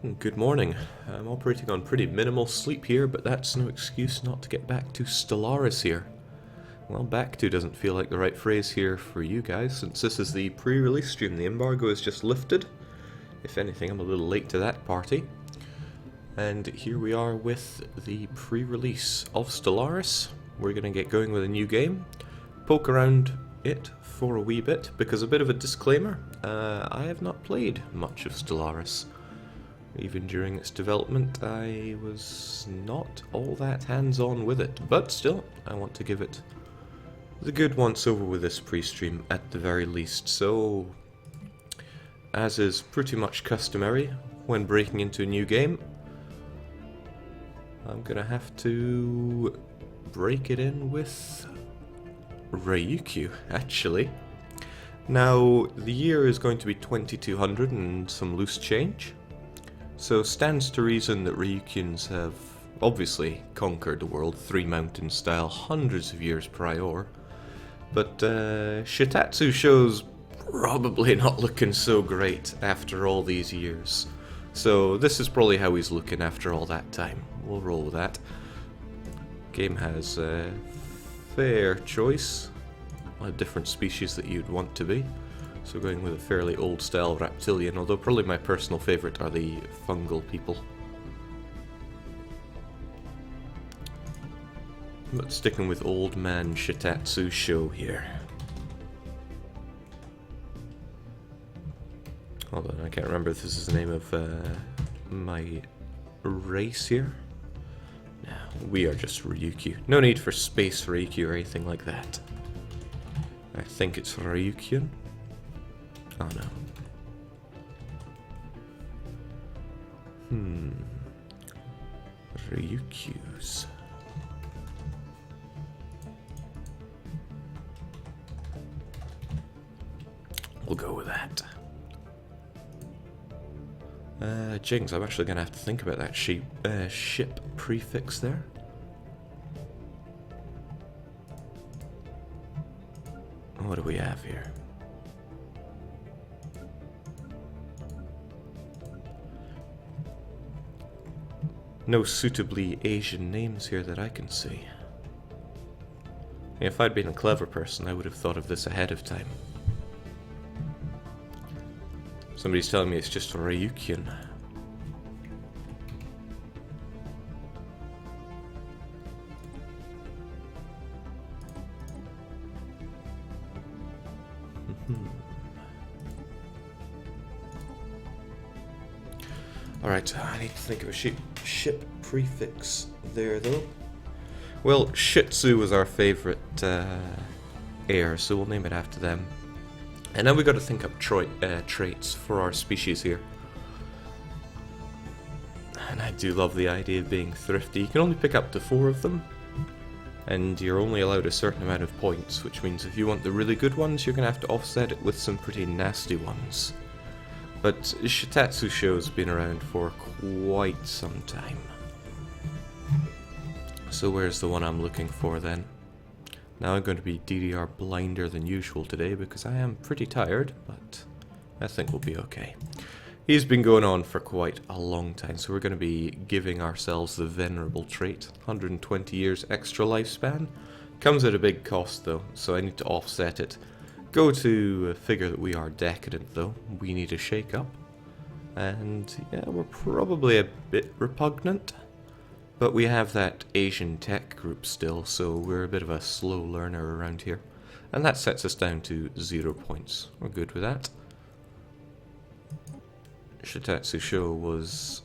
Good morning. I'm operating on pretty minimal sleep here, but that's no excuse not to get back to Stellaris here. Well, back to doesn't feel like the right phrase here for you guys, since this is the pre-release stream. The embargo is just lifted. If anything, I'm a little late to that party. And here we are with the pre-release of Stellaris. We're going to get going with a new game, poke around it for a wee bit, because a bit of a disclaimer, I have not played much of Stellaris. Even during its development, I was not all that hands-on with it, but still, I want to give it the good once-over with this pre-stream at the very least. So, as is pretty much customary when breaking into a new game, I'm gonna have to break it in with Ryukyu, actually. Now, the year is going to be 2200 and some loose change. So stands to reason that Ryukyans have obviously conquered the world Three Mountains style hundreds of years prior, but Shitatsu show's probably not looking so great after all these years. So this is probably how he's looking after all that time. We'll roll with that. Game has a fair choice of different species that you'd want to be. So going with a fairly old style reptilian, although probably my personal favourite are the fungal people. But sticking with old man Shitatsu show here. Hold on, I can't remember if this is the name of my race here. No, we are just Ryukyu. No need for space Ryukyu or anything like that. I think it's Ryukyun. Oh no. Ryukyus. We'll go with that. Jinx, I'm actually gonna have to think about that ship prefix there. What do we have here? No suitably Asian names here that I can see. If I'd been a clever person, I would have thought of this ahead of time. Somebody's telling me it's just Ryukyun. Alright, I need to think of a ship prefix there, though. Well, Shitsu was our favourite heir, so we'll name it after them. And now we've got to think up traits for our species here. And I do love the idea of being thrifty. You can only pick up to 4 of them, and you're only allowed a certain amount of points, which means if you want the really good ones, you're going to have to offset it with some pretty nasty ones. But Shitatsu show's been around for quite some time. So where's the one I'm looking for then? Now I'm going to be DDR blinder than usual today because I am pretty tired, but I think we'll be okay. He's been going on for quite a long time, so we're going to be giving ourselves the venerable trait. 120 years extra lifespan. Comes at a big cost though, so I need to offset it. Go to figure that we are decadent though. We need a shake up. And yeah, we're probably a bit repugnant. But we have that Asian tech group still, so we're a bit of a slow learner around here. And that sets us down to 0 points. We're good with that. Shitatsu Sho was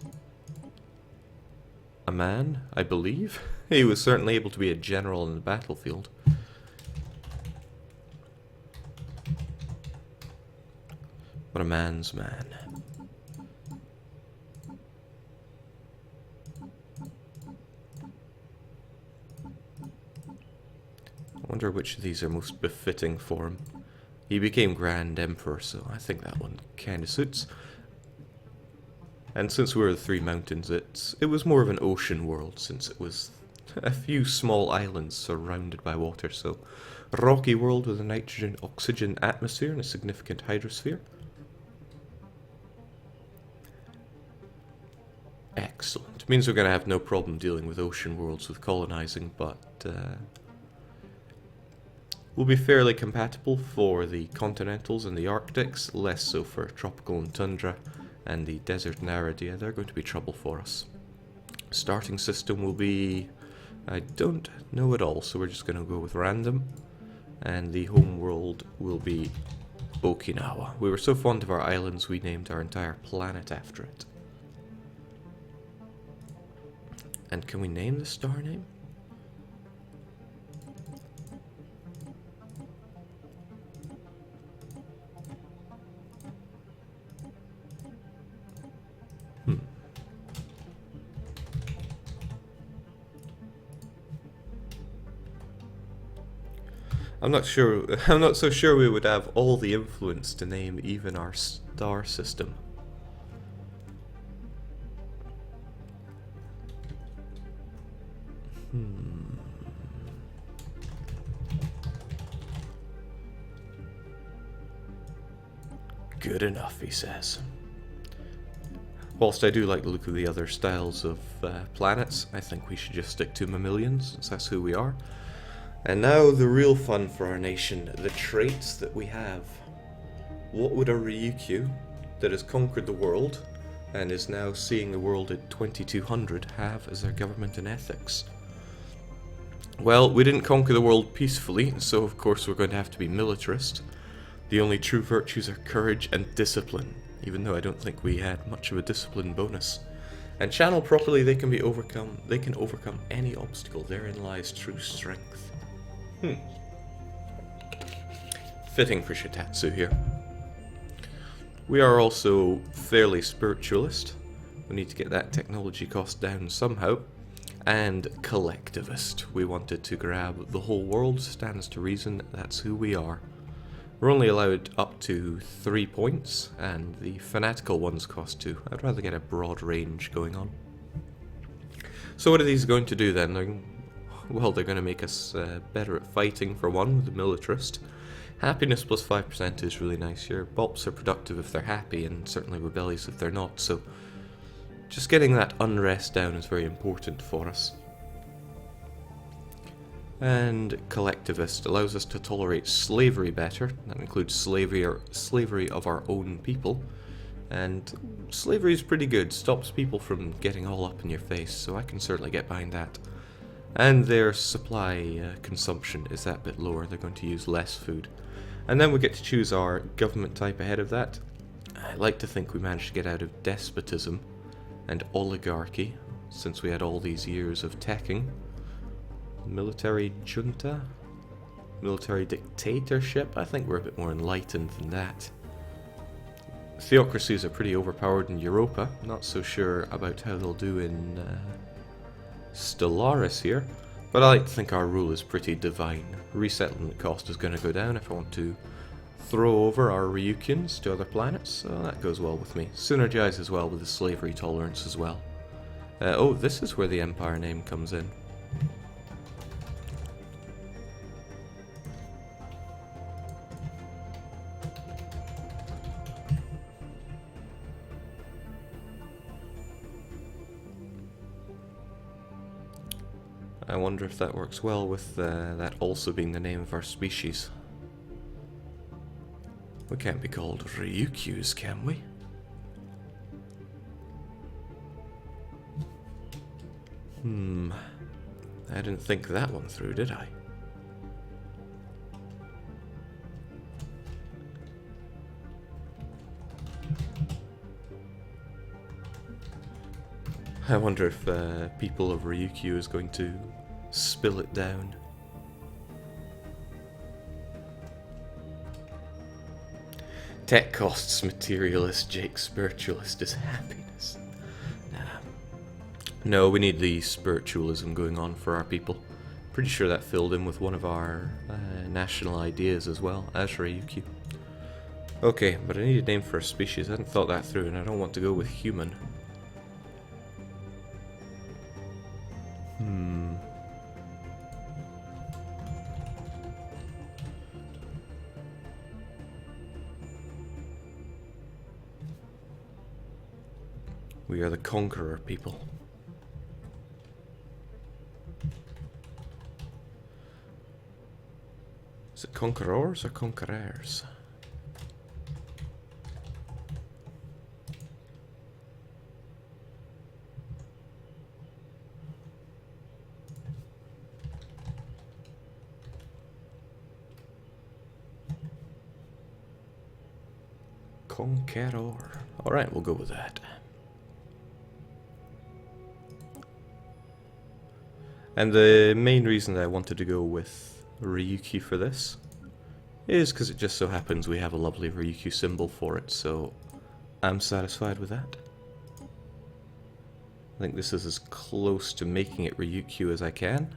a man, I believe. He was certainly able to be a general in the battlefield. But a man's man. I wonder which of these are most befitting for him. He became Grand Emperor, so I think that one kinda suits. And since we were the Three Mountains, it was more of an ocean world, since it was a few small islands surrounded by water, so rocky world with a nitrogen-oxygen atmosphere and a significant hydrosphere. Excellent. Means we're going to have no problem dealing with ocean worlds with colonizing, but we'll be fairly compatible for the continentals and the Arctics, less so for tropical and tundra, and the desert and Aridia. They're going to be trouble for us. Starting system will be... I don't know at all, so we're just going to go with random. And the home world will be Okinawa. We were so fond of our islands, we named our entire planet after it. And can we name the star name? I'm not so sure we would have all the influence to name even our star system. Good enough, he says. Whilst I do like the look of the other styles of planets, I think we should just stick to mammalians, since that's who we are. And now the real fun for our nation, the traits that we have. What would a Ryukyu that has conquered the world and is now seeing the world at 2200 have as their government and ethics? Well, we didn't conquer the world peacefully, so of course we're going to have to be militarist. The only true virtues are courage and discipline, even though I don't think we had much of a discipline bonus. And channeled properly, they can overcome any obstacle. Therein lies true strength. Fitting for Shitatsu here. We are also fairly spiritualist. We need to get that technology cost down somehow. And collectivist. We wanted to grab the whole world, stands to reason, that's who we are. We're only allowed up to 3 points, and the fanatical ones cost 2. I'd rather get a broad range going on. So what are these going to do then? Well, they're going to make us better at fighting, for one, with the militarist. Happiness plus 5% is really nice here. Bops are productive if they're happy, and certainly rebellious if they're not, so just getting that unrest down is very important for us. And collectivist allows us to tolerate slavery better. That includes slavery of our own people. And slavery is pretty good, stops people from getting all up in your face, so I can certainly get behind that. And their supply consumption is that bit lower, they're going to use less food. And then we get to choose our government type ahead of that. I like to think we managed to get out of despotism and oligarchy, since we had all these years of teching. Military junta? Military dictatorship? I think we're a bit more enlightened than that. Theocracies are pretty overpowered in Europa. Not so sure about how they'll do in Stellaris here, but I like to think our rule is pretty divine. Resettlement cost is going to go down if I want to throw over our Ryukyans to other planets, so that goes well with me. Synergize as well with the slavery tolerance as well. Oh, this is where the Empire name comes in. I wonder if that works well with that also being the name of our species. We can't be called Ryukyus, can we? I didn't think that one through, did I? I wonder if people of Ryukyu is going to spill it down. Tech costs materialist, Jake spiritualist is happiness. No, we need the spiritualism going on for our people. Pretty sure that filled in with one of our national ideas as well, as Ryukyu. Okay, but I need a name for a species. I hadn't thought that through, and I don't want to go with human. We are the conqueror people. Is it conquerors or conquerors? Conqueror. Alright, we'll go with that. And the main reason that I wanted to go with Ryukyu for this is because it just so happens we have a lovely Ryukyu symbol for it, so I'm satisfied with that. I think this is as close to making it Ryukyu as I can.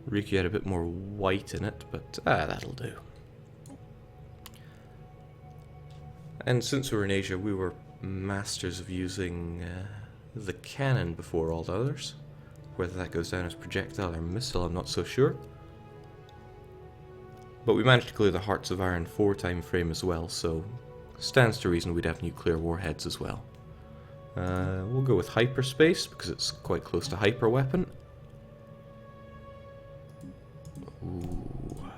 Ryukyu had a bit more white in it, but that'll do. And since we were in Asia, we were masters of using the cannon before all the others. Whether that goes down as projectile or missile, I'm not so sure. But we managed to clear the Hearts of Iron 4 time frame as well, so stands to reason we'd have nuclear warheads as well. We'll go with hyperspace, because it's quite close to hyper weapon. Ooh.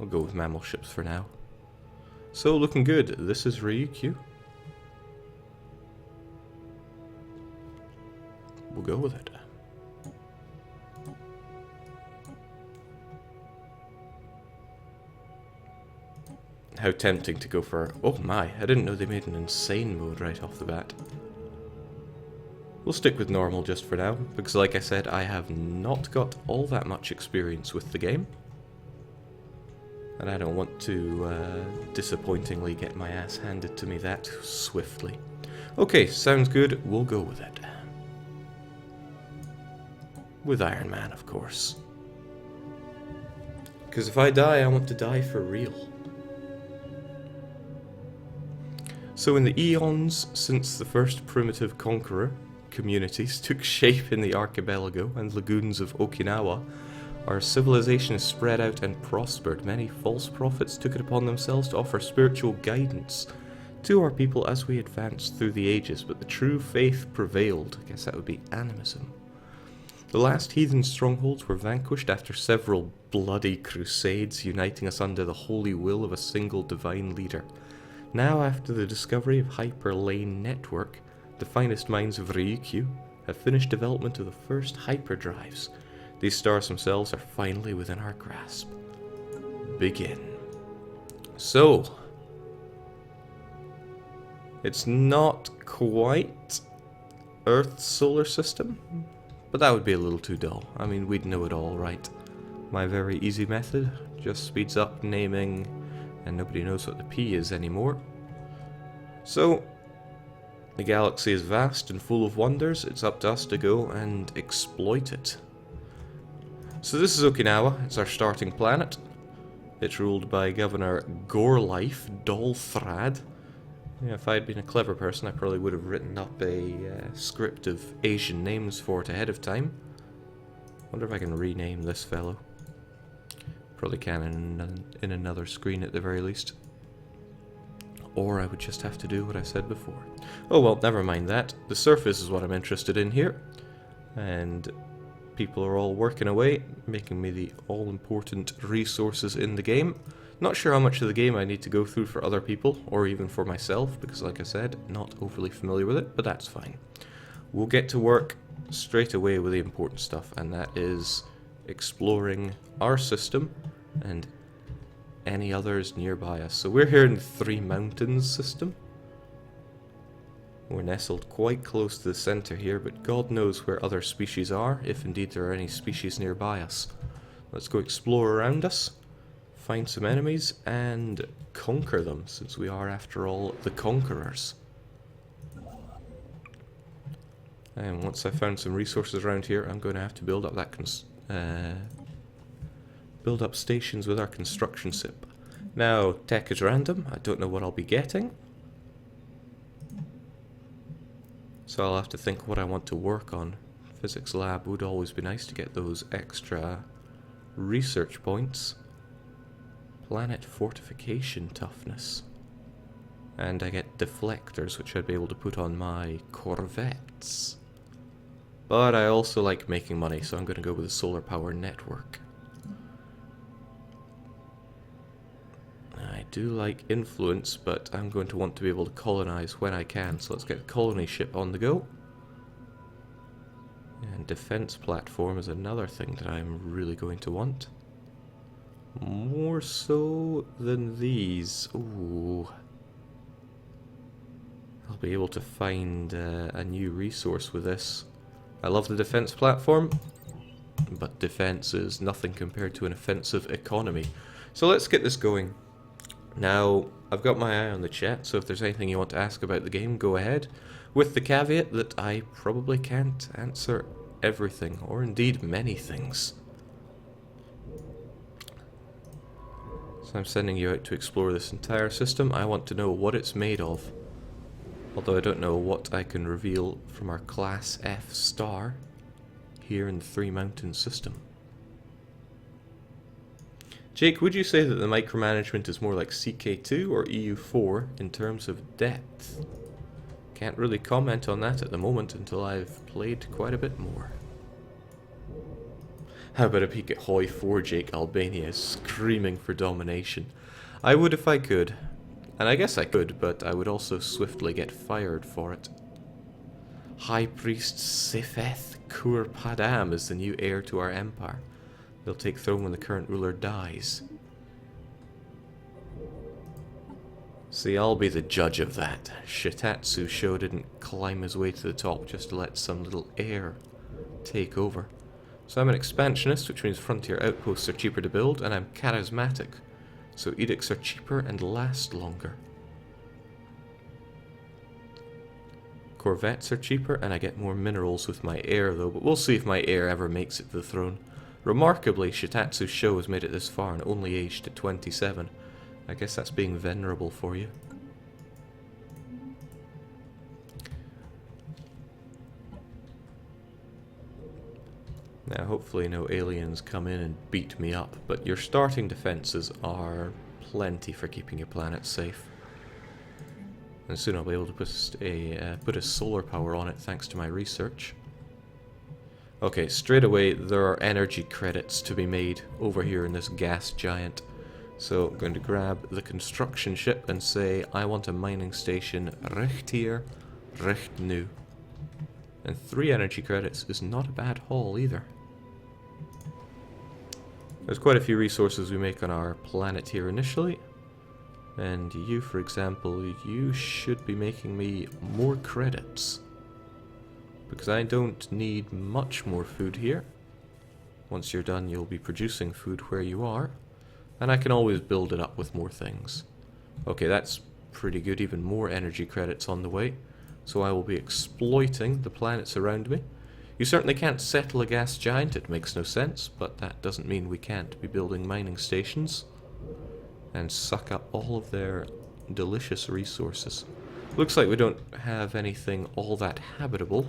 I'll go with mammal ships for now. So, looking good. This is Ryukyu. We'll go with it. How tempting to go for... Oh my, I didn't know they made an insane mode right off the bat. We'll stick with normal just for now, because like I said, I have not got all that much experience with the game. And I don't want to disappointingly get my ass handed to me that swiftly. Okay, sounds good, we'll go with it. With Iron Man, of course. Because if I die, I want to die for real. So in the eons since the first primitive conqueror communities took shape in the archipelago and lagoons of Okinawa, our civilization has spread out and prospered. Many false prophets took it upon themselves to offer spiritual guidance to our people as we advanced through the ages, but the true faith prevailed. I guess that would be animism. The last heathen strongholds were vanquished after several bloody crusades, uniting us under the holy will of a single divine leader. Now, after the discovery of Hyperlane Network, the finest minds of Ryukyu have finished development of the first hyperdrives. These stars themselves are finally within our grasp. Begin. So, it's not quite Earth's solar system, but that would be a little too dull. I mean, we'd know it all, right? My very easy method just speeds up naming, and nobody knows what the P is anymore. So, the galaxy is vast and full of wonders. It's up to us to go and exploit it. So this is Okinawa. It's our starting planet. It's ruled by Governor Gorelife Dolthrad. Yeah, if I had been a clever person, I probably would have written up a script of Asian names for it ahead of time. Wonder if I can rename this fellow. Probably can in another screen at the very least. Or I would just have to do what I said before. Oh well, never mind that. The surface is what I'm interested in here. And people are all working away, making me the all-important resources in the game. Not sure how much of the game I need to go through for other people, or even for myself, because like I said, not overly familiar with it, but that's fine. We'll get to work straight away with the important stuff, and that is exploring our system and any others nearby us. So we're here in the Three Mountains system. We're nestled quite close to the center here, but God knows where other species are, if indeed there are any species nearby us. Let's go explore around us, find some enemies, and conquer them, since we are, after all, the conquerors. And once I've found some resources around here, I'm going to have to build up that build up stations with our construction ship. Now, tech is random. I don't know what I'll be getting. So I'll have to think what I want to work on. Physics lab would always be nice to get those extra research points. Planet fortification toughness. And I get deflectors, which I'd be able to put on my corvettes. But I also like making money, so I'm going to go with the solar power network. I do like influence, but I'm going to want to be able to colonize when I can, so let's get a colony ship on the go. And defense platform is another thing that I'm really going to want. More so than these. Ooh. I'll be able to find a new resource with this. I love the defense platform, but defense is nothing compared to an offensive economy. So let's get this going. Now, I've got my eye on the chat, so if there's anything you want to ask about the game, go ahead. With the caveat that I probably can't answer everything, or indeed many things. So I'm sending you out to explore this entire system. I want to know what it's made of. Although I don't know what I can reveal from our Class F star here in the Three Mountains system. Jake, would you say that the micromanagement is more like CK2 or EU4 in terms of depth? Can't really comment on that at the moment until I've played quite a bit more. How about a peek at Hoi 4, Jake? Albania is screaming for domination. I would if I could. And I guess I could, but I would also swiftly get fired for it. High Priest Sifeth Kur Padam is the new heir to our empire. They'll take throne when the current ruler dies. See, I'll be the judge of that. Shitatsu Sho didn't climb his way to the top just to let some little heir take over. So I'm an expansionist, which means frontier outposts are cheaper to build, and I'm charismatic. So edicts are cheaper and last longer. Corvettes are cheaper, and I get more minerals with my heir though, but we'll see if my heir ever makes it to the throne. Remarkably, Shitatsu Sho has made it this far and only aged at 27. I guess that's being venerable for you. Now hopefully no aliens come in and beat me up, but your starting defenses are plenty for keeping your planet safe. And soon I'll be able to put a solar power on it thanks to my research. Okay, straight away there are energy credits to be made over here in this gas giant. So I'm going to grab the construction ship and say I want a mining station recht hier, recht nu. And 3 energy credits is not a bad haul either. There's quite a few resources we make on our planet here initially. And you, for example, you should be making me more credits. Because I don't need much more food here. Once you're done, you'll be producing food where you are. And I can always build it up with more things. Okay, that's pretty good. Even more energy credits on the way. So I will be exploiting the planets around me. You certainly can't settle a gas giant, it makes no sense, but that doesn't mean we can't be building mining stations and suck up all of their delicious resources. Looks like we don't have anything all that habitable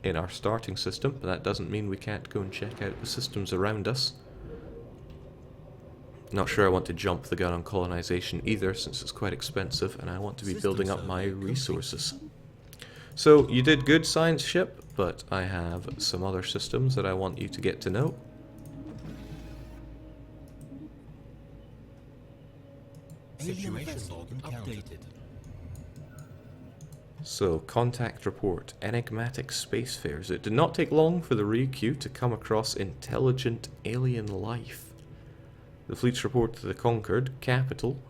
in our starting system, but that doesn't mean we can't go and check out the systems around us. Not sure I want to jump the gun on colonization either, since it's quite expensive and I want to be building up my resources. So, you did good, science ship, but I have some other systems that I want you to get to know. Situation log updated. So, contact report. Enigmatic spacefares. It did not take long for the Ryukyu to come across intelligent alien life. The fleet's report to the conquered capital.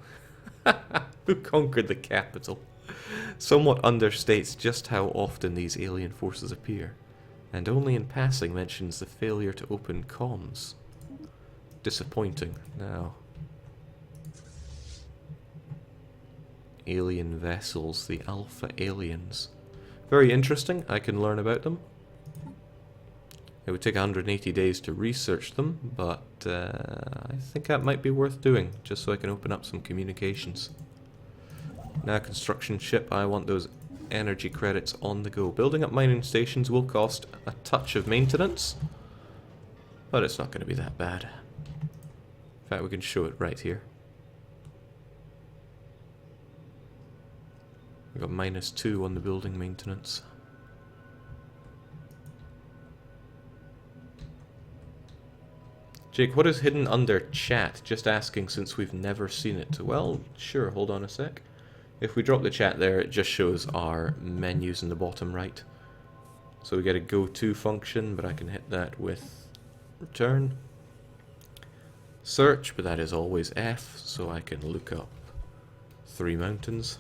Who conquered the capital? Somewhat understates just how often these alien forces appear, and only in passing mentions the failure to open comms. Disappointing. Now, alien vessels, the Alpha Aliens. Very interesting, I can learn about them. It would take 180 days to research them, but I think that might be worth doing, just so I can open up some communications. Now, construction ship, I want those energy credits on the go. Building up mining stations will cost a touch of maintenance, but it's not going to be that bad. In fact, we can show it right here. We've got -2 on the building maintenance. Jake, what is hidden under chat? Just asking since we've never seen it. Well, sure, hold on a sec. If we drop the chat there, it just shows our menus in the bottom right. So we get a go-to function, but I can hit that with return. Search, but that is always F, so I can look up 3 mountains.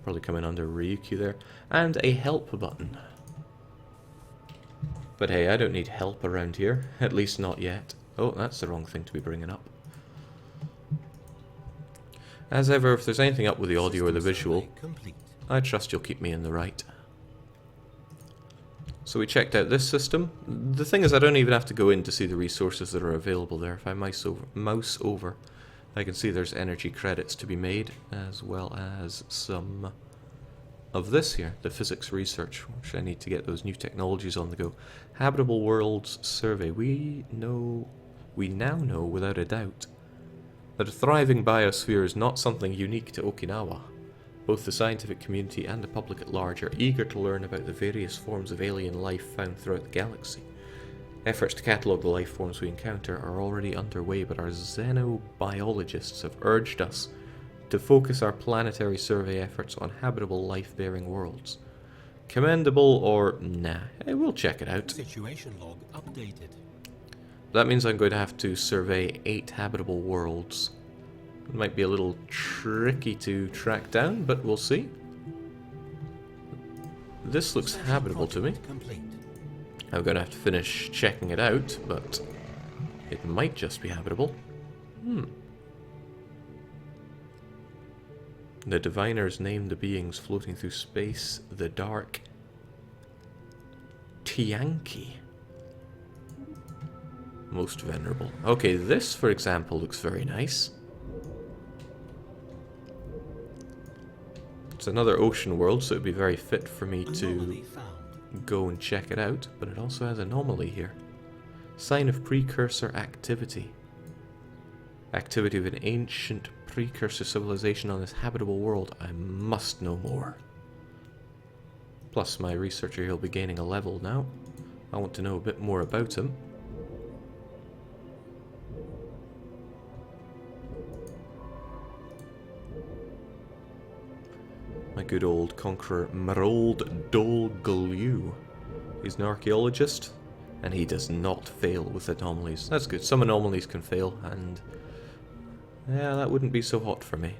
Probably come in under Ryukyu there. And a help button. But hey, I don't need help around here. At least not yet. Oh, that's the wrong thing to be bringing up. As ever, if there's anything up with the audio or the visual, I trust you'll keep me in the right. So we checked out this system. The thing is, I don't even have to go in to see the resources that are available there. If I mouse over, I can see there's energy credits to be made, as well as some of this here, the physics research, which I need to get those new technologies on the go. Habitable Worlds Survey. We now know without a doubt that a thriving biosphere is not something unique to Okinawa. Both the scientific community and the public at large are eager to learn about the various forms of alien life found throughout the galaxy. Efforts to catalogue the life forms we encounter are already underway, but our xenobiologists have urged us to focus our planetary survey efforts on habitable life-bearing worlds. Commendable or nah? Hey, we'll check it out. Situation log updated. That means I'm going to have to survey 8 habitable worlds. It might be a little tricky to track down, but we'll see. This looks habitable to me. I'm going to have to finish checking it out, but it might just be habitable. The diviners named the beings floating through space the dark Tianki. Most venerable. Okay, this, for example, looks very nice. It's another ocean world, so it would be very fit for me to go and check it out, but it also has anomaly here. Sign of precursor activity. Activity of an ancient precursor civilization on this habitable world. I must know more. Plus, my researcher here will be gaining a level now. I want to know a bit more about him. My good old conqueror, Marold Dolglu. He's an archaeologist, and he does not fail with anomalies. That's good. Some anomalies can fail, and yeah, that wouldn't be so hot for me.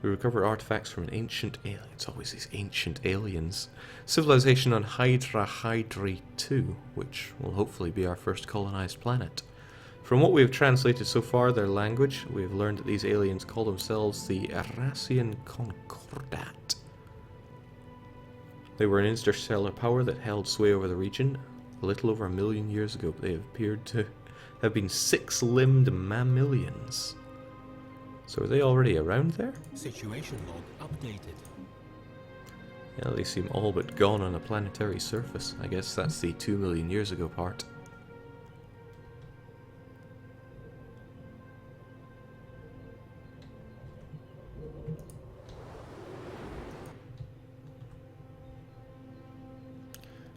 We recover artifacts from an ancient alien. It's always these ancient aliens. Civilization on Hydra Hydri 2, which will hopefully be our first colonized planet. From what we have translated so far, their language, we have learned that these aliens call themselves the Arassian Concordat. They were an interstellar power that held sway over the region a little over 1 million years ago, but they appeared to have been 6-limbed mammalians. So are they already around there? Situation log updated. Yeah, they seem all but gone on a planetary surface. I guess that's the 2 million years ago part.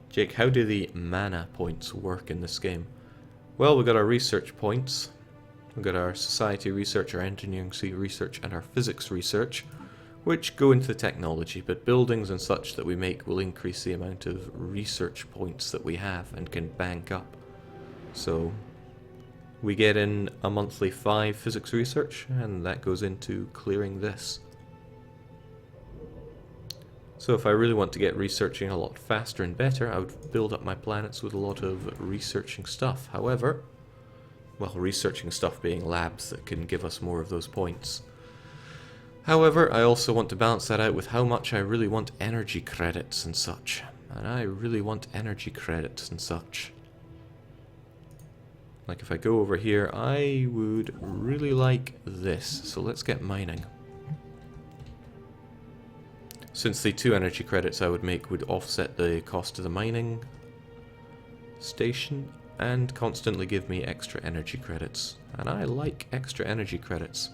Jake, how do the mana points work in this game? Well, we've got our research points. We've got our society research, our engineering research, and our physics research, which go into the technology, but buildings and such that we make will increase the amount of research points that we have and can bank up. So we get in a monthly 5 physics research, and that goes into clearing this. So if I really want to get researching a lot faster and better, I would build up my planets with a lot of researching stuff. However, well, researching stuff being labs that can give us more of those points. However, I also want to balance that out with how much I really want energy credits and such. And I really want energy credits and such. Like if I go over here, I would really like this. So let's get mining. Since the 2 energy credits I would make would offset the cost of the mining station and constantly give me extra energy credits. And I like extra energy credits.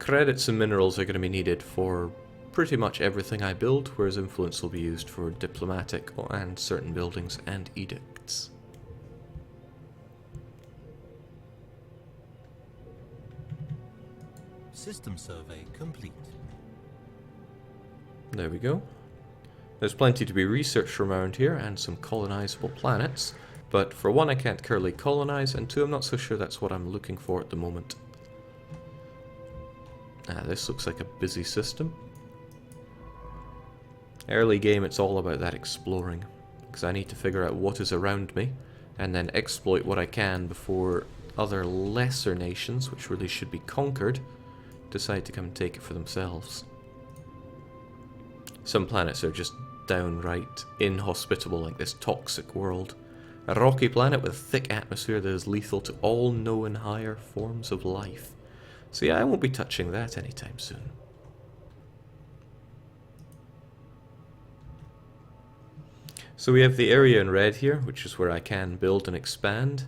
credits and minerals are going to be needed for pretty much everything I build, whereas influence will be used for diplomatic and certain buildings and edicts. System survey complete. There we go. There's plenty to be researched from around here and some colonizable planets, but for one I can't currently colonize, and two I'm not so sure that's what I'm looking for at the moment. This looks like a busy system. Early game it's all about that exploring, because I need to figure out what is around me and then exploit what I can before other lesser nations, which really should be conquered, decide to come and take it for themselves. Some planets are just downright inhospitable, like this toxic world. A rocky planet with a thick atmosphere that is lethal to all known higher forms of life. So yeah, I won't be touching that anytime soon. So we have the area in red here, which is where I can build and expand.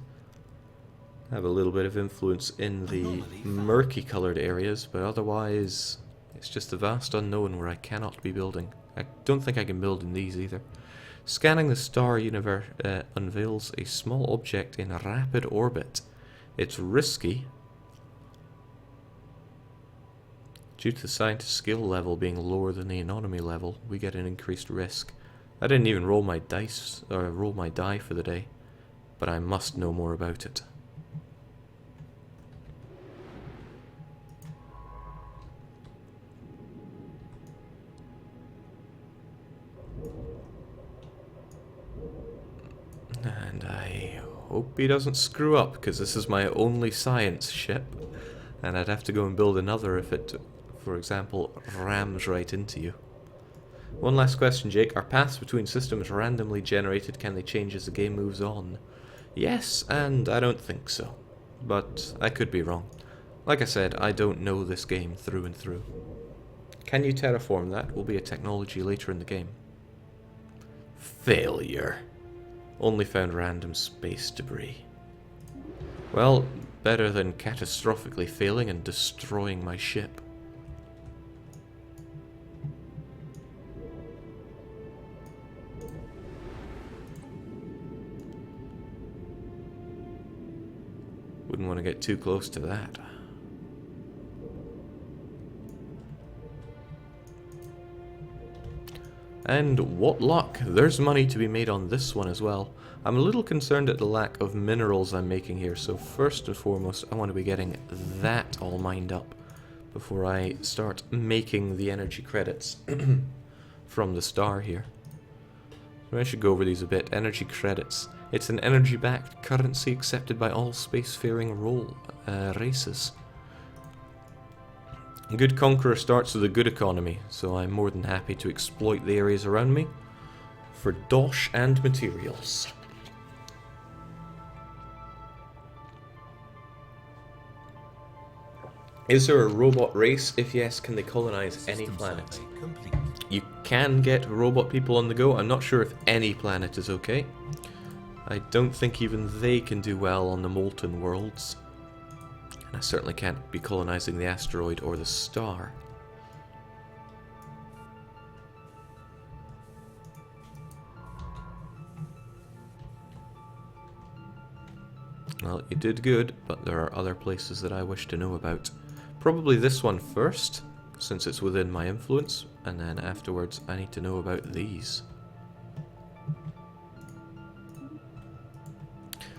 I have a little bit of influence in the murky coloured areas, but otherwise it's just the vast unknown where I cannot be building. I don't think I can build in these either. Scanning the star universe unveils a small object in rapid orbit. It's risky. Due to the scientist's skill level being lower than the economy level, we get an increased risk. I didn't even roll my dice or roll my die for the day, but I must know more about it. And I hope he doesn't screw up, because this is my only science ship, and I'd have to go and build another if it, for example, rams right into you. One last question, Jake. Are paths between systems randomly generated? Can they change as the game moves on? Yes, and I don't think so. But I could be wrong. Like I said, I don't know this game through and through. Can you terraform? That will be a technology later in the game. Failure. Only found random space debris. Well, better than catastrophically failing and destroying my ship. Wouldn't want to get too close to that. And what luck! There's money to be made on this one as well. I'm a little concerned at the lack of minerals I'm making here, so first and foremost I want to be getting that all mined up before I start making the energy credits from the star here. So I should go over these a bit. Energy credits. It's an energy-backed currency accepted by all spacefaring races. A good conqueror starts with a good economy, so I'm more than happy to exploit the areas around me for dosh and materials. Is there a robot race? If yes, can they colonize any planet? You can get robot people on the go. I'm not sure if any planet is okay. I don't think even they can do well on the molten worlds. And I certainly can't be colonizing the asteroid or the star. Well, you did good, but there are other places that I wish to know about. Probably this one first, since it's within my influence, and then afterwards I need to know about these.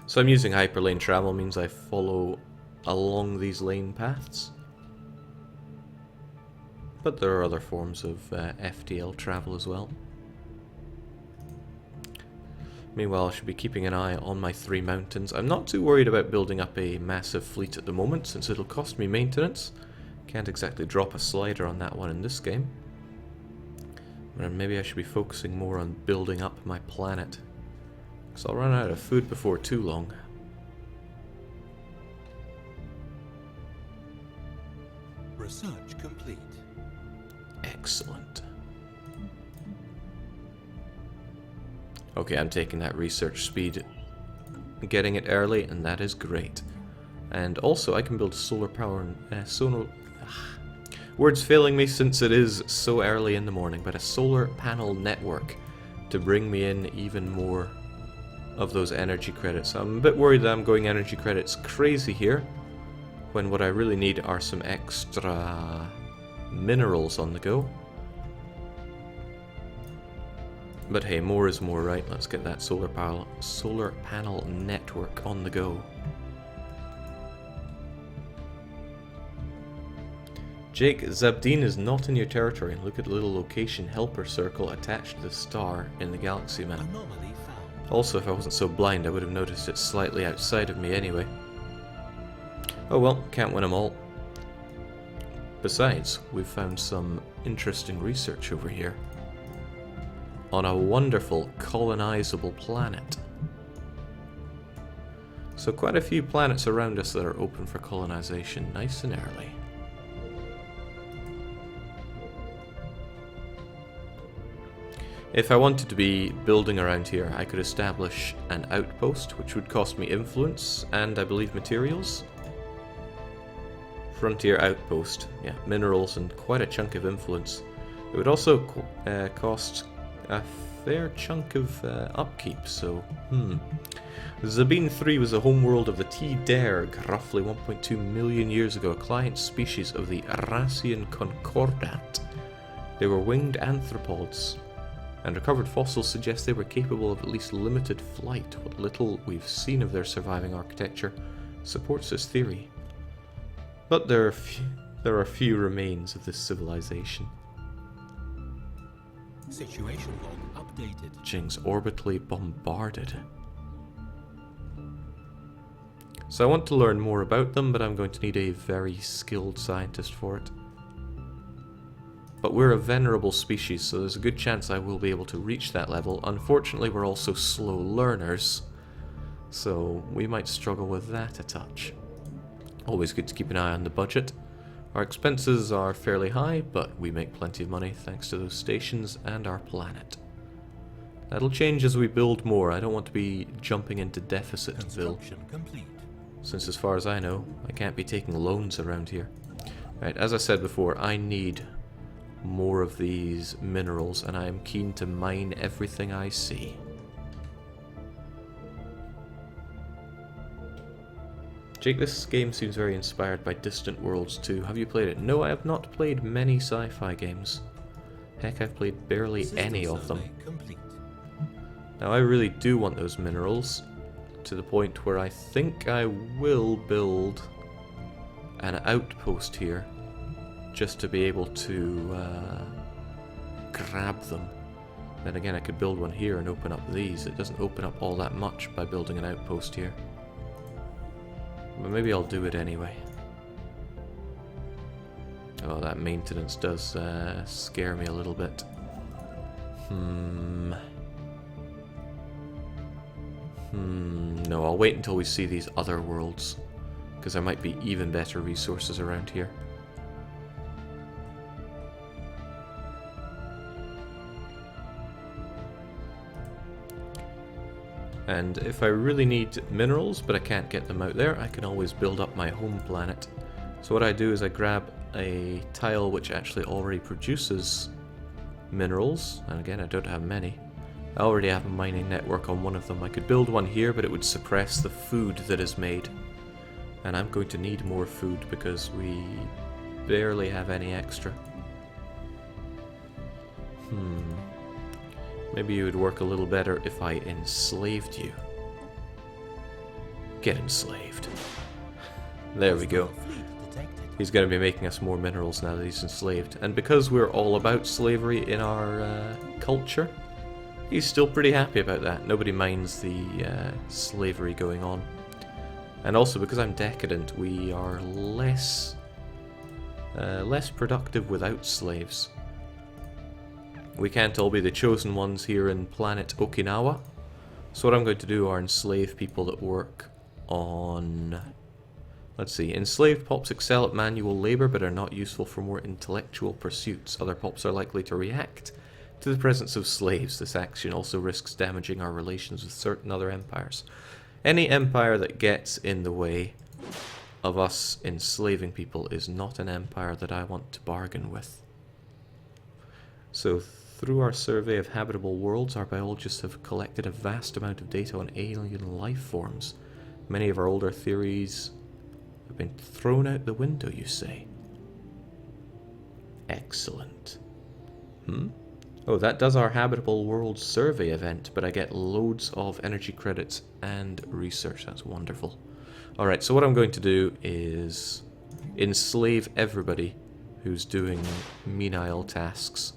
So I'm using hyperlane travel, means I follow along these lane paths. But there are other forms of FTL travel as well. Meanwhile, I should be keeping an eye on my 3 mountains. I'm not too worried about building up a massive fleet at the moment, since it'll cost me maintenance. Can't exactly drop a slider on that one in this game. But maybe I should be focusing more on building up my planet. Because I'll run out of food before too long. Research complete. Excellent. Okay, I'm taking that research speed, getting it early, and that is great. And also, I can build solar power and Words failing me since it is so early in the morning, but a solar panel network to bring me in even more of those energy credits. I'm a bit worried that I'm going energy credits crazy here, when what I really need are some extra minerals on the go. But hey, more is more, right? Let's get that solar panel network on the go. Jake, Zabdeen is not in your territory. Look at the little location helper circle attached to the star in the galaxy map. Anomaly found. Also, if I wasn't so blind, I would have noticed it slightly outside of me anyway. Oh well, can't win them all. Besides, we've found some interesting research over here on a wonderful colonizable planet. So quite a few planets around us that are open for colonization, nice and early. If I wanted to be building around here, I could establish an outpost, which would cost me influence and I believe materials. Frontier outpost, yeah, minerals and quite a chunk of influence. It would also cost a fair chunk of upkeep, so Zabine 3 was the homeworld of the T-Derg, roughly 1.2 million years ago, a client species of the Arassian Concordat. They were winged anthropods, and recovered fossils suggest they were capable of at least limited flight. What little we've seen of their surviving architecture supports this theory. But there are few remains of this civilization. Situation log updated. Jing's orbitally bombarded. So I want to learn more about them, but I'm going to need a very skilled scientist for it. But we're a venerable species, so there's a good chance I will be able to reach that level. Unfortunately, we're also slow learners, so we might struggle with that a touch. Always good to keep an eye on the budget. Our expenses are fairly high, but we make plenty of money thanks to those stations and our planet. That'll change as we build more. I don't want to be jumping into deficit to build, Construction complete. since as far as I know, I can't be taking loans around here. Right, as I said before, I need more of these minerals, and I am keen to mine everything I see. Jake, this game seems very inspired by Distant Worlds 2. Have you played it? No, I have not played many sci-fi games. Heck, I've played barely any of them. Survey complete. Now, I really do want those minerals, to the point where I think I will build an outpost here, just to be able to grab them. Then again, I could build one here and open up these. It doesn't open up all that much by building an outpost here. But maybe I'll do it anyway. Oh, that maintenance does scare me a little bit. No, I'll wait until we see these other worlds, because there might be even better resources around here. And if I really need minerals, but I can't get them out there, I can always build up my home planet. So what I do is I grab a tile which actually already produces minerals, and again I don't have many. I already have a mining network on one of them. I could build one here, but it would suppress the food that is made. And I'm going to need more food because we barely have any extra. Maybe it would work a little better if I enslaved you. Get enslaved. There we go. Fleet detected. He's going to be making us more minerals now that he's enslaved. And because we're all about slavery in our culture, he's still pretty happy about that. Nobody minds the slavery going on. And also because I'm decadent, we are less productive without slaves. We can't all be the chosen ones here in planet Okinawa. So what I'm going to do are enslave people that work on... Let's see. Enslaved pops excel at manual labor but are not useful for more intellectual pursuits. Other pops are likely to react to the presence of slaves. This action also risks damaging our relations with certain other empires. Any empire that gets in the way of us enslaving people is not an empire that I want to bargain with. So, through our survey of habitable worlds, our biologists have collected a vast amount of data on alien life forms. Many of our older theories have been thrown out the window, you say? Excellent. Oh, that does our habitable world survey event, but I get loads of energy credits and research. That's wonderful. Alright, so what I'm going to do is enslave everybody who's doing menial tasks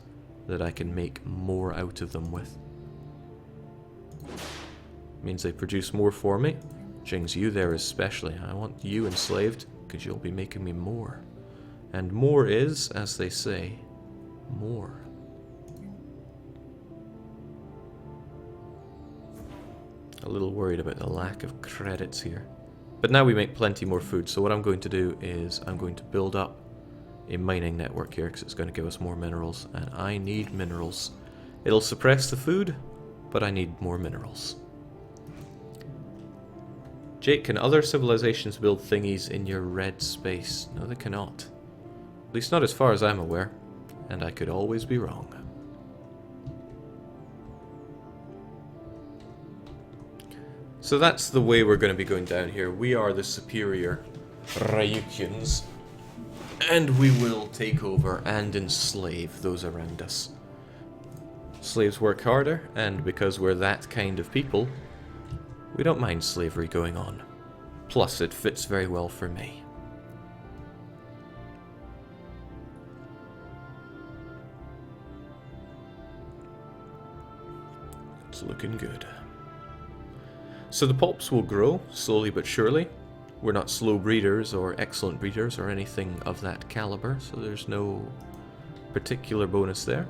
that I can make more out of them with. Means they produce more for me. Jings, you there especially. I want you enslaved, because you'll be making me more. And more is, as they say, more. A little worried about the lack of credits here. But now we make plenty more food, so what I'm going to do is I'm going to build up a mining network here, because it's going to give us more minerals, and I need minerals. It'll suppress the food, but I need more minerals. Jake, can other civilizations build thingies in your red space? No, they cannot. At least not as far as I'm aware, and I could always be wrong. So that's the way we're going to be going down here. We are the superior Ryukyans, and we will take over and enslave those around us. Slaves work harder, and because we're that kind of people, we don't mind slavery going on. Plus, it fits very well for me. It's looking good. So the pulps will grow, slowly but surely. We're not slow breeders or excellent breeders or anything of that caliber, so there's no particular bonus there.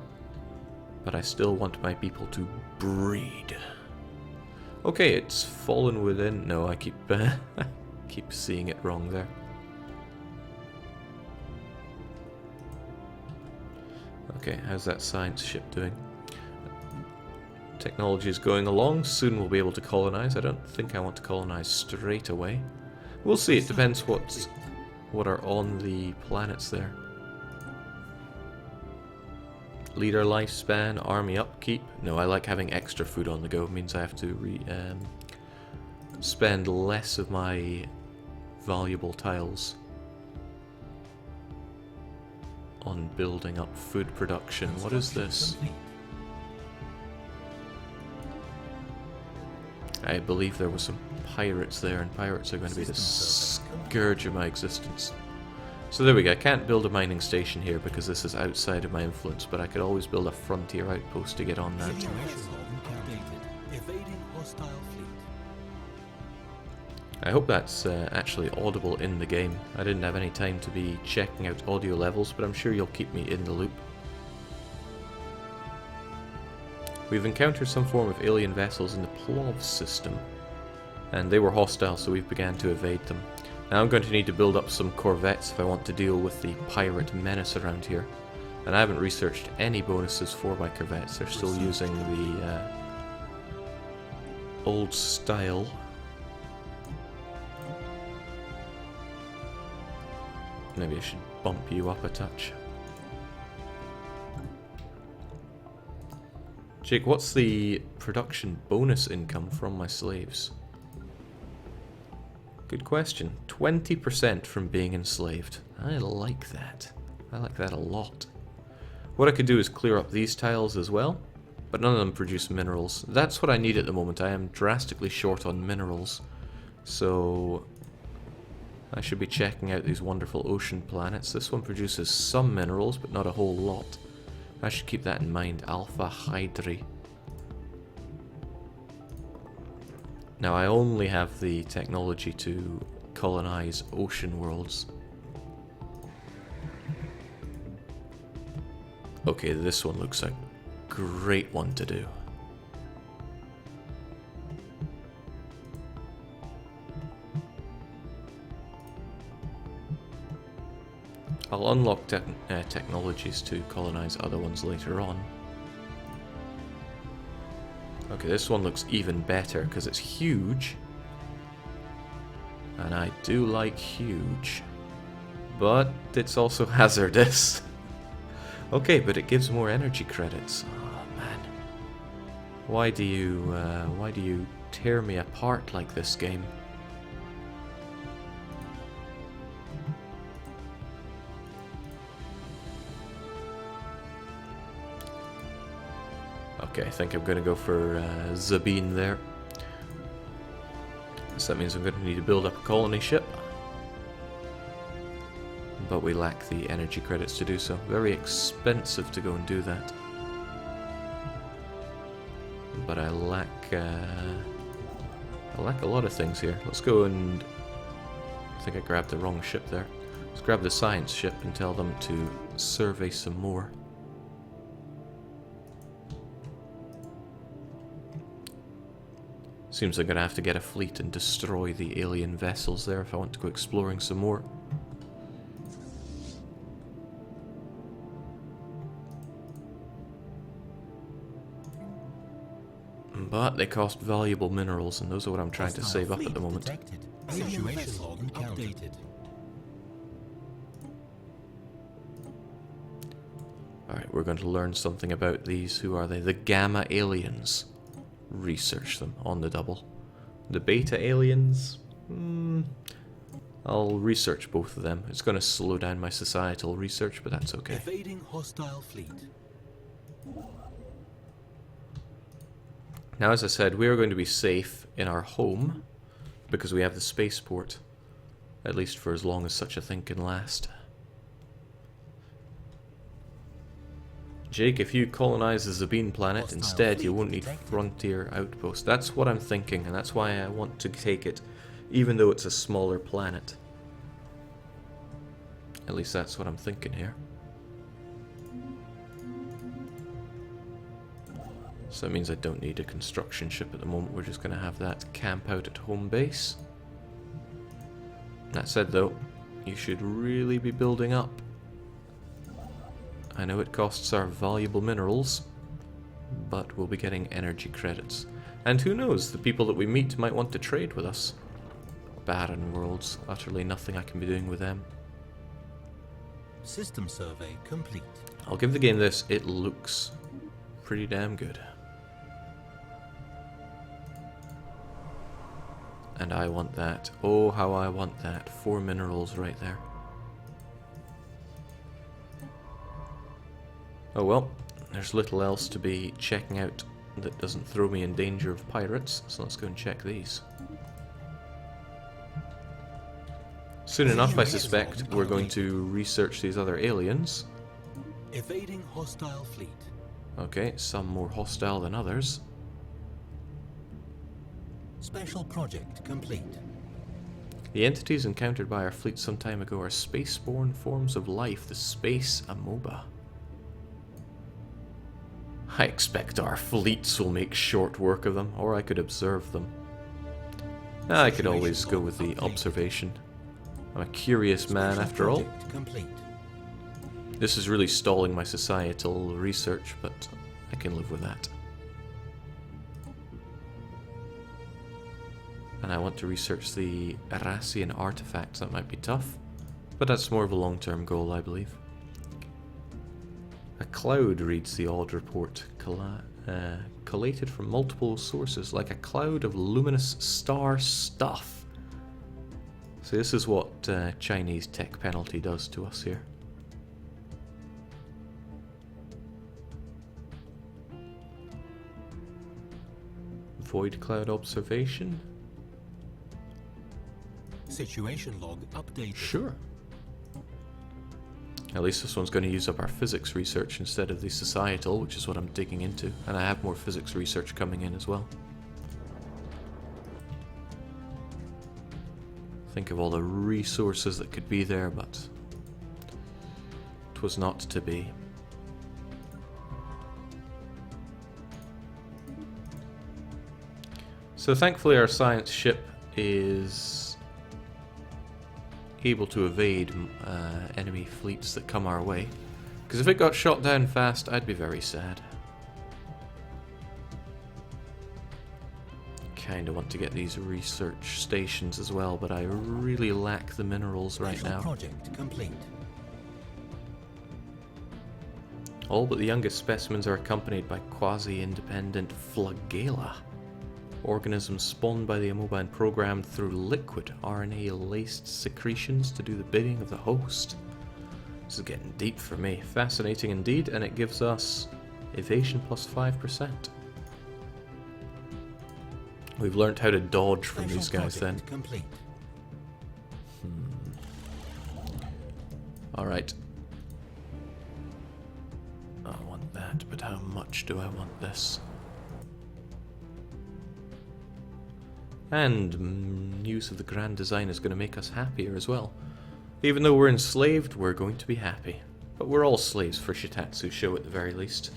But I still want my people to breed. Okay, it's fallen within... No, I keep keep seeing it wrong there. Okay, how's that science ship doing? Technology is going along. Soon we'll be able to colonize. I don't think I want to colonize straight away. We'll see. It depends what are on the planets there. Leader lifespan, army upkeep. No, I like having extra food on the go. It means I have to spend less of my valuable tiles on building up food production. What is this? I believe there were some pirates there, and pirates are going to be the scourge of my existence. So there we go. I can't build a mining station here because this is outside of my influence, but I could always build a frontier outpost to get on that. I hope that's actually audible in the game. I didn't have any time to be checking out audio levels, but I'm sure you'll keep me in the loop. We've encountered some form of alien vessels in the Plov system, and they were hostile, so we've began to evade them. Now I'm going to need to build up some corvettes if I want to deal with the pirate menace around here. And I haven't researched any bonuses for my corvettes. They're still using the old style. Maybe I should bump you up a touch. Jake, what's the production bonus income from my slaves? Good question. 20% from being enslaved. I like that. I like that a lot. What I could do is clear up these tiles as well, but none of them produce minerals. That's what I need at the moment. I am drastically short on minerals, so I should be checking out these wonderful ocean planets. This one produces some minerals, but not a whole lot. I should keep that in mind. Alpha Hydri. Now I only have the technology to colonize ocean worlds. Okay, this one looks like a great one to do. I'll unlock technologies to colonize other ones later on. Okay, this one looks even better because it's huge. And I do like huge. But it's also hazardous. Okay, but it gives more energy credits. Oh man. Why do you tear me apart like this game? Okay, I think I'm going to go for Zabine there. So that means I'm going to need to build up a colony ship. But we lack the energy credits to do so. Very expensive to go and do that. But I lack a lot of things here. Let's go and... I think I grabbed the wrong ship there. Let's grab the science ship and tell them to survey some more. Seems I'm going to have to get a fleet and destroy the alien vessels there if I want to go exploring some more. But they cost valuable minerals, and those are what I'm trying to save up at the moment. Situation log updated. Alright, we're going to learn something about these. Who are they? The Gamma aliens. Research them on the double. The Beta aliens? I'll research both of them. It's going to slow down my societal research, but that's okay. Evading hostile fleet. Now, as I said, we are going to be safe in our home because we have the spaceport, at least for as long as such a thing can last. Jake, if you colonize the Zabine planet instead, you won't need frontier outposts. That's what I'm thinking, and that's why I want to take it, even though it's a smaller planet. At least that's what I'm thinking here. So that means I don't need a construction ship at the moment. We're just going to have that camp out at home base. That said though, you should really be building up. I know it costs our valuable minerals, but we'll be getting energy credits. And who knows, the people that we meet might want to trade with us. Barren worlds, utterly nothing I can be doing with them. System survey complete. I'll give the game this, it looks pretty damn good. And I want that. Oh, how I want that. 4 minerals right there. Oh well, there's little else to be checking out that doesn't throw me in danger of pirates, so let's go and check these. Soon enough, I suspect, we're going to research these other aliens. Evading hostile fleet. Okay, some more hostile than others. Special project complete. The entities encountered by our fleet some time ago are spaceborne forms of life, the space amoeba. I expect our fleets will make short work of them, or I could observe them. I could always go with the observation. I'm a curious man after all. This is really stalling my societal research, but I can live with that. And I want to research the Arassian artifacts. That might be tough, but that's more of a long-term goal, I believe. A cloud reads the odd report, collated from multiple sources, like a cloud of luminous star stuff. So this is what Chinese tech penalty does to us here. Void cloud observation. Situation log updated. Sure. At least this one's going to use up our physics research instead of the societal, which is what I'm digging into. And I have more physics research coming in as well. Think of all the resources that could be there, but it was not to be. So thankfully our science ship is able to evade enemy fleets that come our way. Because if it got shot down fast, I'd be very sad. kind of want to get these research stations as well, but I really lack the minerals right Special now. project complete. All but the youngest specimens are accompanied by quasi-independent flagella, organisms spawned by the immobile programmed through liquid RNA-laced secretions to do the bidding of the host. This is getting deep for me. Fascinating indeed, and it gives us evasion plus 5%. We've learned how to dodge from these guys then. Complete. Alright. I want that, but how much do I want this? And use of the grand design is going to make us happier as well. Even though we're enslaved, we're going to be happy. But we're all slaves for Shitatsu Show at the very least.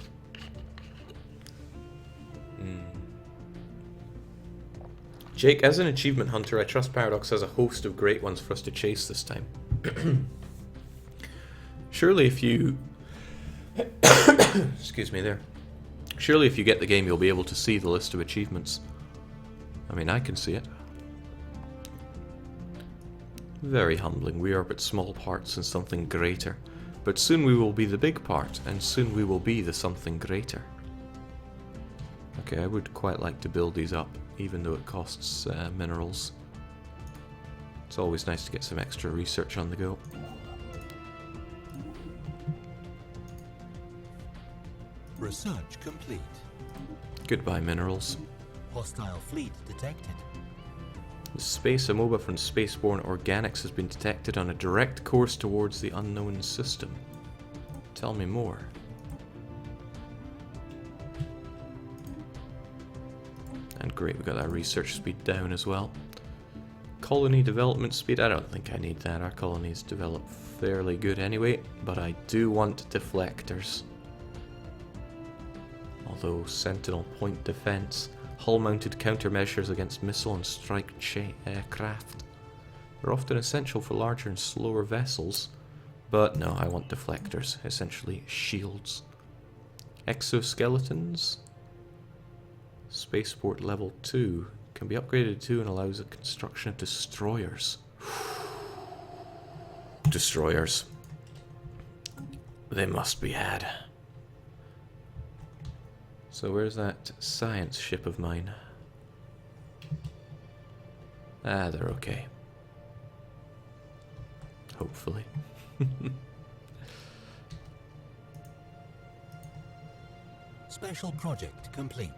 Jake, as an achievement hunter, I trust Paradox has a host of great ones for us to chase this time. Surely if you... Excuse me there. Surely if you get the game, you'll be able to see the list of achievements. I mean, I can see it. Very humbling. We are but small parts in something greater. But soon we will be the big part, and soon we will be the something greater. Okay, I would quite like to build these up, even though it costs minerals. It's always nice to get some extra research on the go. Research complete. Goodbye, minerals. Hostile fleet detected. The space amoeba from spaceborne organics has been detected on a direct course towards the unknown system. Tell me more. And great, we got that research speed down as well. Colony development speed, I don't think I need that. Our colonies develop fairly good anyway, but I do want deflectors. Although Sentinel point defense, hull-mounted countermeasures against missile and strike craft are often essential for larger and slower vessels, but no, I want deflectors, essentially shields. Exoskeletons. Spaceport level 2 can be upgraded to and allows the construction of destroyers. Destroyers. They must be had. So where's that science ship of mine? Ah, they're okay. Hopefully. Special project complete.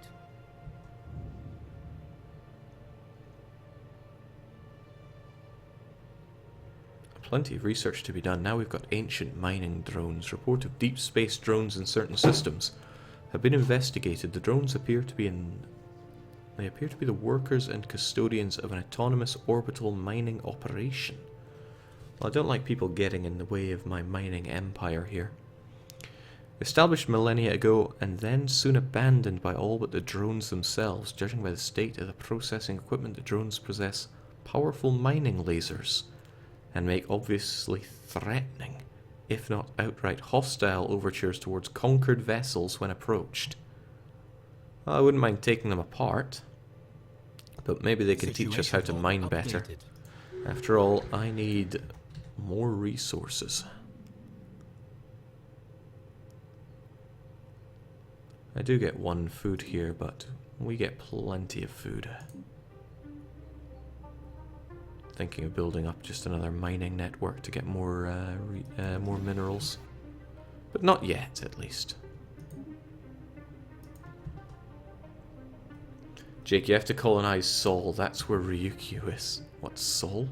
Plenty of research to be done. Now we've got ancient mining drones. Report of deep space drones in certain systems have been investigated. The drones appear to be the workers and custodians of an autonomous orbital mining operation. Well, I don't like people getting in the way of my mining empire here. Established millennia ago and then soon abandoned by all but the drones themselves. Judging by the state of the processing equipment, the drones possess powerful mining lasers and make obviously threatening, if not outright hostile, overtures towards conquered vessels when approached. Well, I wouldn't mind taking them apart, but maybe they can teach us how to mine better. After all, I need more resources. I do get one food here, but we get plenty of food. Thinking of building up just another mining network to get more minerals, but not yet, at least. Jake, you have to colonize Sol. That's where Ryukyu is. What's Sol?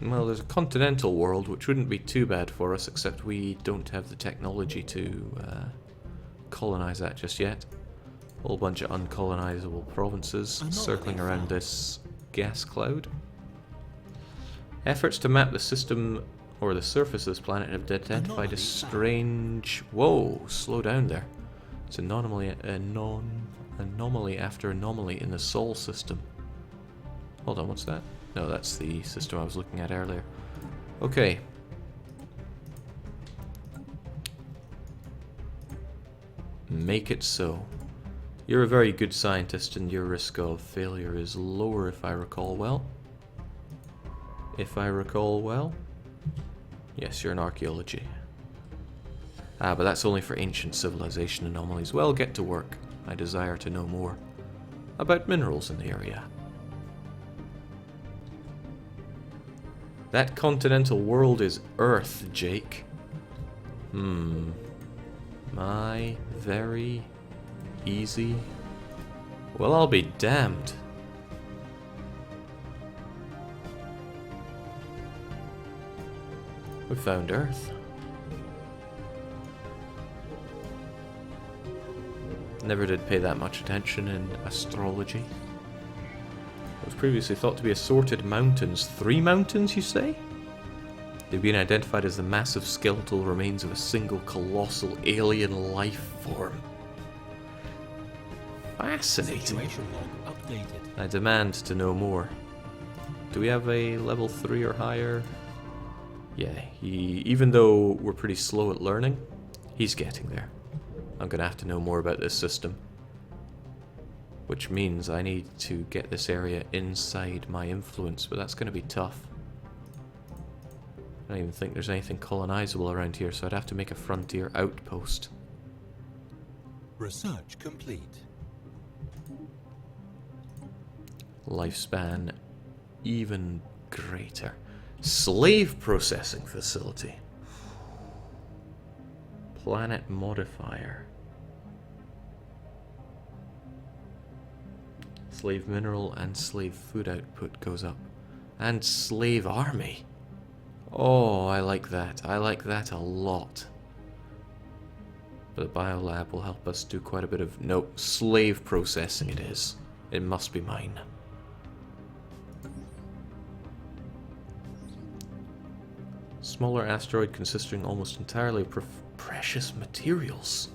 Well, there's a continental world, which wouldn't be too bad for us, except we don't have the technology to colonize that just yet. A whole bunch of uncolonizable provinces circling around this gas cloud. Efforts to map the system or the surface of this planet have identified a strange... Whoa, slow down there. It's anomaly after anomaly in the Sol system. Hold on, what's that? No, that's the system I was looking at earlier. Okay. Make it so. You're a very good scientist and your risk of failure is lower if I recall well. If I recall well. Yes, you're in archaeology. Ah, but that's only for ancient civilization anomalies. Well, get to work. I desire to know more about minerals in the area. That continental world is Earth, Jake. My very easy. Well, I'll be damned. We found Earth. Never did pay that much attention in astrology. It was previously thought to be assorted mountains. 3 mountains, you say? They've been identified as the massive skeletal remains of a single colossal alien life form. Fascinating. Situation log updated. I demand to know more. Do we have a level 3 or higher? Yeah, even though we're pretty slow at learning, he's getting there. I'm gonna have to know more about this system. Which means I need to get this area inside my influence, but that's gonna be tough. I don't even think there's anything colonizable around here, so I'd have to make a frontier outpost. Research complete. Lifespan even greater. Slave processing facility. Planet modifier. Slave mineral and slave food output goes up. And slave army. Oh, I like that. I like that a lot. But the biolab will help us do quite a bit of... Nope, slave processing it is. It must be mine. Smaller asteroid consisting almost entirely of precious materials.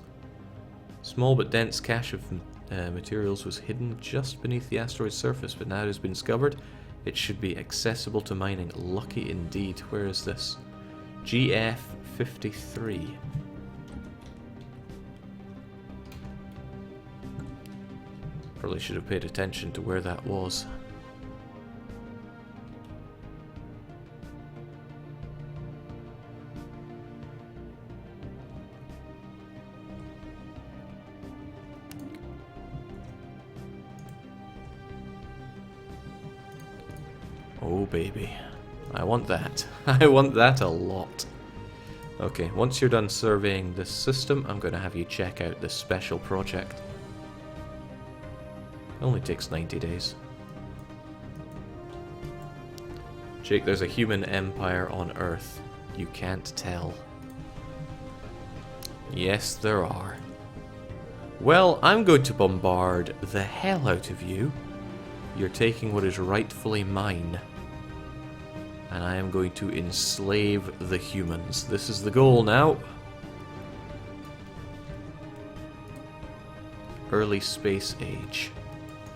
Small but dense cache of materials was hidden just beneath the asteroid's surface, but now it has been discovered. It should be accessible to mining. Lucky indeed. Where is this? GF53. Probably should have paid attention to where that was. Oh baby, I want that. I want that a lot. Okay, once you're done surveying this system, I'm going to have you check out this special project. It only takes 90 days. Jake, there's a human empire on Earth. You can't tell. Yes, there are. Well, I'm going to bombard the hell out of you. You're taking what is rightfully mine. And I am going to enslave the humans. This is the goal now. Early space age.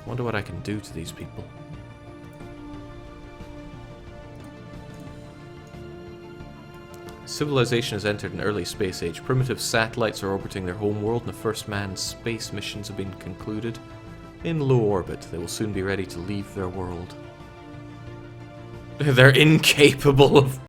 Wonder what I can do to these people. Civilization has entered an early space age. Primitive satellites are orbiting their home world, and the first manned space missions have been concluded. In low orbit, they will soon be ready to leave their world. They're incapable of